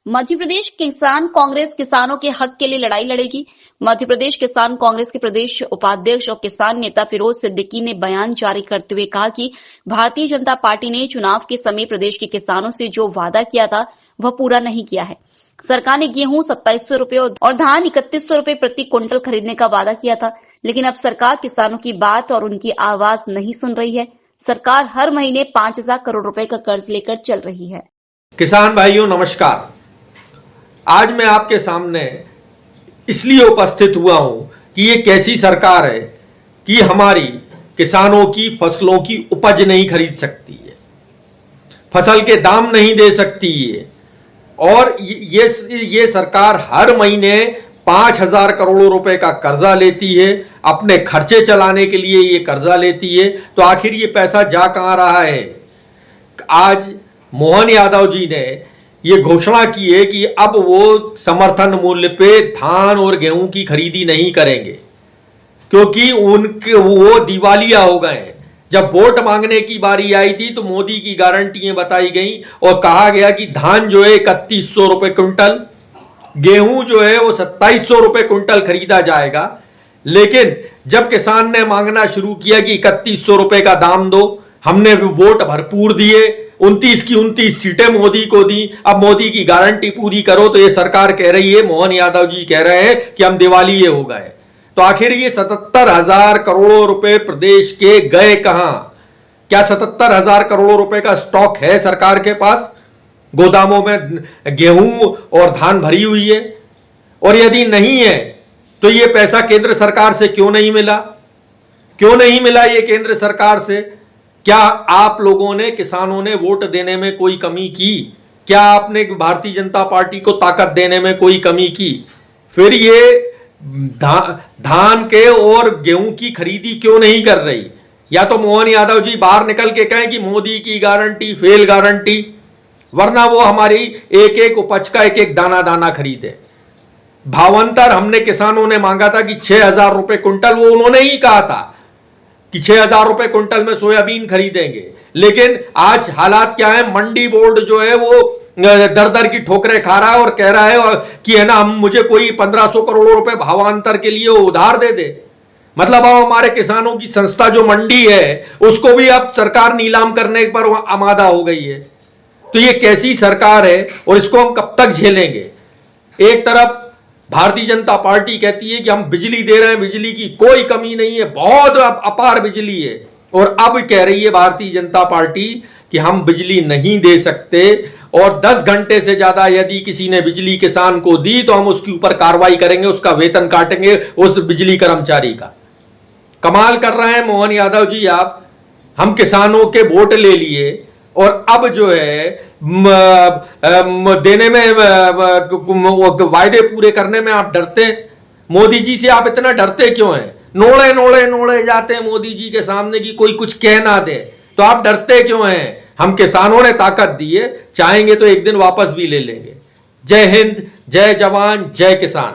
मध्य प्रदेश किसान कांग्रेस किसानों के हक के लिए लड़ाई लड़ेगी। मध्य प्रदेश किसान कांग्रेस के प्रदेश उपाध्यक्ष और किसान नेता फिरोज सिद्दीकी ने बयान जारी करते हुए कहा कि भारतीय जनता पार्टी ने चुनाव के समय प्रदेश के किसानों से जो वादा किया था वह पूरा नहीं किया है। सरकार ने गेहूं 2700 रुपए और धान 3100 रुपए प्रति क्विंटल खरीदने का वादा किया था, लेकिन अब सरकार किसानों की बात और उनकी आवाज नहीं सुन रही है। सरकार हर महीने 5000 करोड़ रुपए का कर्ज लेकर चल रही है। किसान भाइयों नमस्कार। आज मैं आपके सामने इसलिए उपस्थित हुआ हूं कि ये कैसी सरकार है कि हमारी किसानों की फसलों की उपज नहीं खरीद सकती है, फसल के दाम नहीं दे सकती है और ये सरकार हर महीने 5000 करोड़ रुपए का कर्जा लेती है, अपने खर्चे चलाने के लिए ये कर्जा लेती है। तो आखिर ये पैसा जा कहां रहा है? आज मोहन यादव जी ने ये घोषणा की है कि अब वो समर्थन मूल्य पे धान और गेहूं की खरीदी नहीं करेंगे क्योंकि उनके वो दिवालिया हो गए हैं। जब वोट मांगने की बारी आई थी तो मोदी की गारंटियां बताई गई और कहा गया कि धान जो है 3100 रुपए क्विंटल, गेहूं जो है वो 2700 रुपए क्विंटल खरीदा जाएगा। लेकिन जब किसान ने मांगना शुरू किया कि 3100 रुपए का दाम दो, हमने वोट भरपूर दिए, 29 की 29 सीटें मोदी को दी। अब मोदी की गारंटी पूरी करो तो ये सरकार कह रही है, मोहन यादव जी कह रहे हैं कि हम दिवालिये हो गए। तो आखिर ये 77,000 करोड़ रुपए प्रदेश के गए कहां? क्या 77,000 करोड़ रुपए का स्टॉक है सरकार के पास? गोदामों में गेहूं और धान भरी हुई है? और यदि नहीं है तो ये पैसा केंद्र सरकार से क्यों नहीं मिला? क्यों नहीं मिला ये केंद्र सरकार से? क्या आप लोगों ने, किसानों ने वोट देने में कोई कमी की? क्या आपने भारतीय जनता पार्टी को ताकत देने में कोई कमी की? फिर ये धान के और गेहूं की खरीदी क्यों नहीं कर रही? या तो मोहन यादव जी बाहर निकल के कहें कि मोदी की गारंटी फेल गारंटी, वरना वो हमारी एक एक उपज का एक एक दाना दाना खरीदे। भावांतर हमने किसानों ने मांगा था कि 6000 रुपए क्विंटल, वो उन्होंने ही कहा था कि 6000 रुपए क्विंटल में सोयाबीन खरीदेंगे। लेकिन आज हालात क्या है? मंडी बोर्ड जो है वो दर दर की ठोकरें खा रहा है और कह रहा है कि है ना, हम मुझे कोई 1500 करोड़ रुपए भावांतर के लिए उधार दे दे। मतलब अब हमारे किसानों की संस्था जो मंडी है उसको भी अब सरकार नीलाम करने पर आमादा हो गई है। तो ये कैसी सरकार है और इसको हम कब तक झेलेंगे? एक तरफ भारतीय जनता पार्टी कहती है कि हम बिजली दे रहे हैं, बिजली की कोई कमी नहीं है, बहुत अपार बिजली है, और अब कह रही है भारतीय जनता पार्टी कि हम बिजली नहीं दे सकते और 10 घंटे से ज्यादा यदि किसी ने बिजली किसान को दी तो हम उसके ऊपर कार्रवाई करेंगे, उसका वेतन काटेंगे उस बिजली कर्मचारी का। कमाल कर रहे हैं मोहन यादव जी आप। हम किसानों के वोट ले लिए और अब जो है देने में, वायदे पूरे करने में आप डरते हैं। मोदी जी से आप इतना डरते क्यों हैं? नोड़े नोड़े नोड़े जाते हैं मोदी जी के सामने कि कोई कुछ कह ना दे, तो आप डरते क्यों हैं? हम किसानों ने ताकत दी है, चाहेंगे तो एक दिन वापस भी ले लेंगे। जय हिंद, जय जवान, जय किसान।